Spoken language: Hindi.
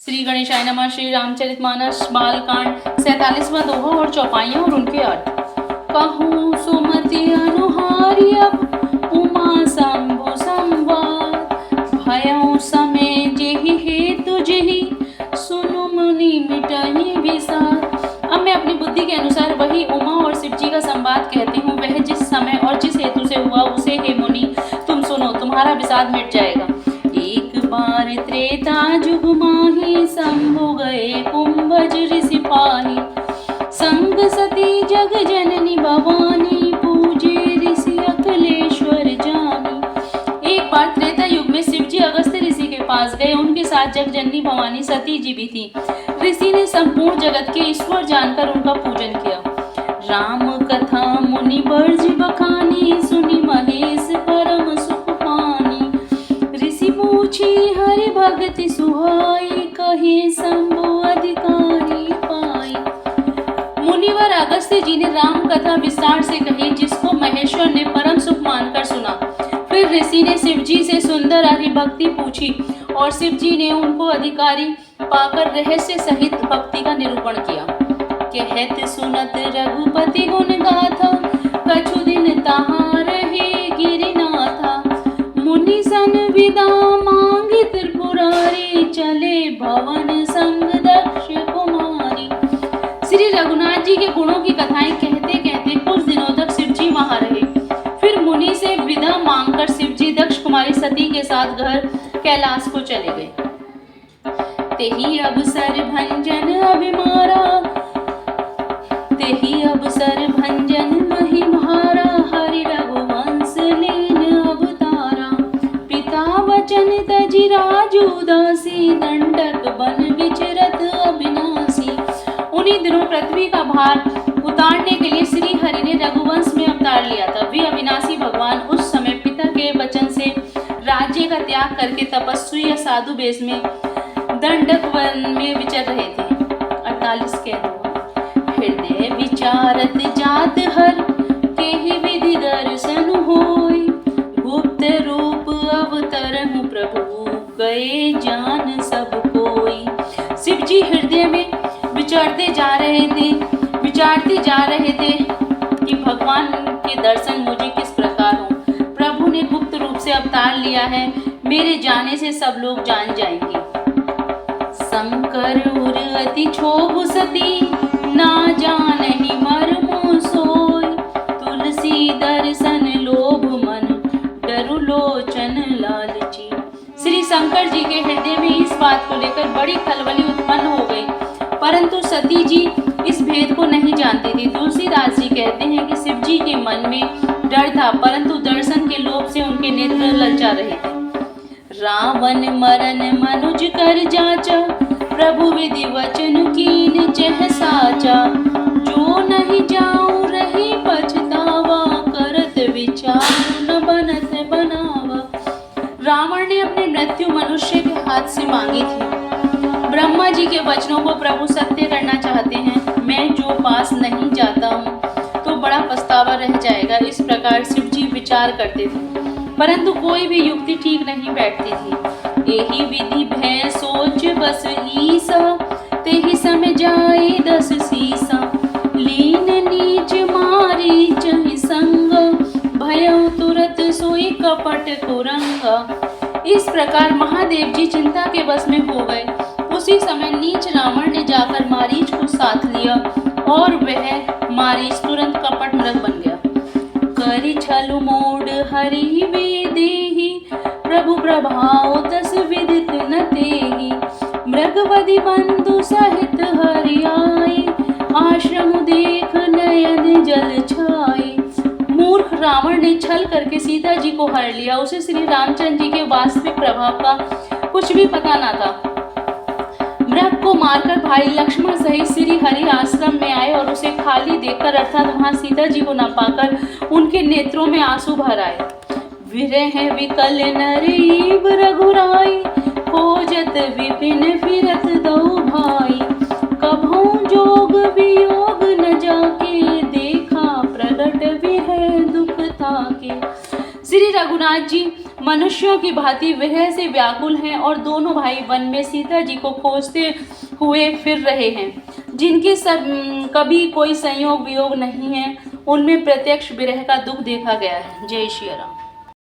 श्री गणेशाय नमः। श्री रामचरितमानस बालकांड 47वां दोहा और चौपाइयाँ और उनके अर्थ। कहूँ सुमति अनुहारी अब उमा शंभु संवाद, भयउ समय जेहि हेतु जेहि सुनु मुनि मिटहि विषाद। अब मैं अपनी बुद्धि के अनुसार वही उमा और शिव जी का संवाद कहती हूँ। वह जिस समय और जिस हेतु से हुआ उसे हे मुनि तुम सुनो, तुम्हारा विषाद मिट जाएगा। एक बार त्रेता जुग माही शंभु गए कुंभज ऋषि पाही, संग सती जग जननी भवानी पूजे ऋषि अखिलेश्वर जानी। एक बार त्रेता युग में शिव जी अगस्त्य ऋषि के पास गए। उनके साथ जग जननी भवानी सती जी भी थी। ऋषि ने संपूर्ण जगत के ईश्वर जानकर उनका पूजन किया। राम कथा मुनि बर्ज बखानी, सुनी महेश परम सुख पानी। ऋषि पूछी हरि भगति सुहाई, कहे शंभु अधिकारी पाई। मुनिवर अगस्त्य जी ने राम कथा विस्तार से कही, जिसको महेश्वर ने परम सुख मानकर सुना। फिर ऋषि ने शिव जी से सुंदर हरि भक्ति पूछी और शिव जी ने उनको अधिकारी पाकर रहस्य सहित भक्ति का निरूपण किया। कहत सुनत रघुपति गुण गाथा, कछु दिन तहाँ रहे गिरिनाथा। मुनि सन विदा मांगी त्रिपुरारी, चले भवन संग दक्ष कुमारी। श्री रघुनाथ जी के गुणों की कथाएं कहते कहते कुछ दिनों तक शिव जी वहां रहे। फिर मुनि से विदा मांगकर शिव जी दक्ष कुमारी सती के साथ घर कैलाश को चले गए। तेही अवसर भंजन अभिमारा, तेही अवसर भंजन महिमारा। हरि रघुवंश लीन अवतारा, पिता वचन तजि राजू दासी। दंडक बन विचरत अविनाशी। उन्हीं दिनों पृथ्वी का भार उतारने के लिए श्री हरि ने रघुवंश में अवतार लिया था। वे अविनाशी भगवान उस समय पिता के वचन से राज्य का त्याग करके तपस्वी या साधु वेश में दंडक वन में विचर रहे थे। 48 के हृदय विचारत जात हर, केहि विधि दर्शन होय। गुप्त रूप अवतरहु प्रभु, गए जान सब कोई। शिव जी हृदय में विचारते जा रहे थे कि भगवान के दर्शन मुझे किस प्रकार हो। प्रभु ने गुप्त रूप से अवतार लिया है, मेरे जाने से सब लोग जान जाएंगे। शंकर उर अति क्षोभ सती, ना जानहि मर्मो सोय। तुलसी दर्शन लोभ मन, डरु लोचन लालची। श्री शंकर जी के हृदय में इस बात को लेकर बड़ी खलबली उत्पन्न हो गई, परंतु सती जी इस भेद को नहीं जानती थी। तुलसीदास जी कहते हैं कि शिव जी के मन में डर था, परंतु दर्शन के लोभ से उनके नेत्र ललचा रहे थे। रावण मरण मनुज कर जाचा, प्रभु विधि वचन कीन चह साचा। जो नहीं जाऊं रही पछतावा, करत विचार न बनत बनावा। रावण ने अपनी मृत्यु मनुष्य के हाथ से मांगी थी। ब्रह्मा जी के वचनों को प्रभु सत्य करना चाहते हैं। मैं जो पास नहीं जाता हूँ तो बड़ा पछतावा रह जाएगा। इस प्रकार शिव जी विचार करते थे, परंतु कोई भी युक्ति ठीक नहीं बैठती थी। यही विधि भय सोच बस ईसा, तेहि समय जाए 10 सीसा। लीन नीच मारी चहि संग, भयउ तुरत सोई कपट कुरंगा। इस प्रकार महादेव जी चिंता के वश में हो गए। उसी समय नीच रावण ने जाकर मारीच को साथ लिया और वह मारीच तुरंत कपट मृग बन गया। करि छलु मोड हरि वेदेहि, प्रभु प्रभाव तस विदित न तेहि। मृगवधि बंधु सहित हरि आए, आश्रम देख नयन जल छाए। मूर्ख रावण ने छल करके सीता जी को हर लिया। उसे श्री रामचंद्र जी के वास्तविक प्रभाव का कुछ भी पता न था। मृग को मारकर भाई लक्ष्मण सहित श्री हरि आश्रम में आए और उसे खाली देखकर, अर्थात वहां सीता जी को न पाकर उनके नेत्रों में आंसू भर आए। विरह विकल नरीब रघुराई, खोजत विपिन फिरत दो भाई। कभौ जोग वियोग न जाके, देखा प्रगट विरह दुख ताके। श्री रघुनाथ जी मनुष्यों की भांति विरह से व्याकुल हैं और दोनों भाई वन में सीता जी को खोजते हुए फिर रहे हैं। जिनके सब कभी कोई संयोग वियोग नहीं है, उनमें प्रत्यक्ष विरह का दुख देखा गया है। जय श्री राम।